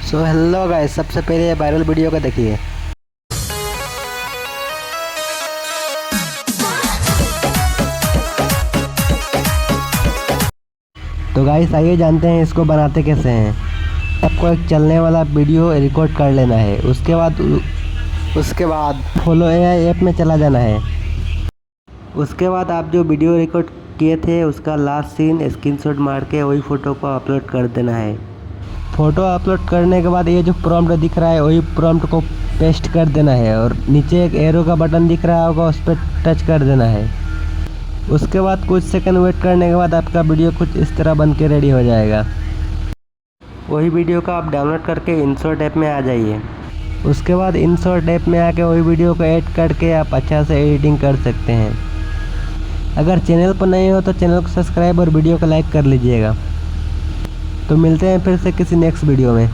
So hello guys, सबसे पहले ये वायरल वीडियो को देखिए। तो गाइस आइए जानते हैं इसको बनाते कैसे हैं। आपको एक चलने वाला वीडियो रिकॉर्ड कर लेना है। उसके बाद फॉलो एआई ऐप में चला जाना है। उसके बाद आप जो वीडियो रिकॉर्ड किए थे उसका लास्ट सीन स्क्रीनशॉट मार के वही फ़ोटो को अपलोड कर देना है। फ़ोटो अपलोड करने के बाद ये जो प्रॉम्प्ट दिख रहा है वही प्रॉम्प्ट को पेस्ट कर देना है और नीचे एक एरो का बटन दिख रहा होगा उस पर टच कर देना है। उसके बाद कुछ सेकंड वेट करने के बाद आपका वीडियो कुछ इस तरह बन के रेडी हो जाएगा। वही वीडियो का आप डाउनलोड करके इंसर्ट ऐप में आ जाइए। उसके बाद इंसर्ट ऐप में आके वही वीडियो को ऐड करके आप अच्छा से एडिटिंग कर सकते हैं। अगर चैनल पर नए हो तो चैनल को सब्सक्राइब और वीडियो को लाइक कर लीजिएगा। तो मिलते हैं फिर से किसी नेक्स्ट वीडियो में।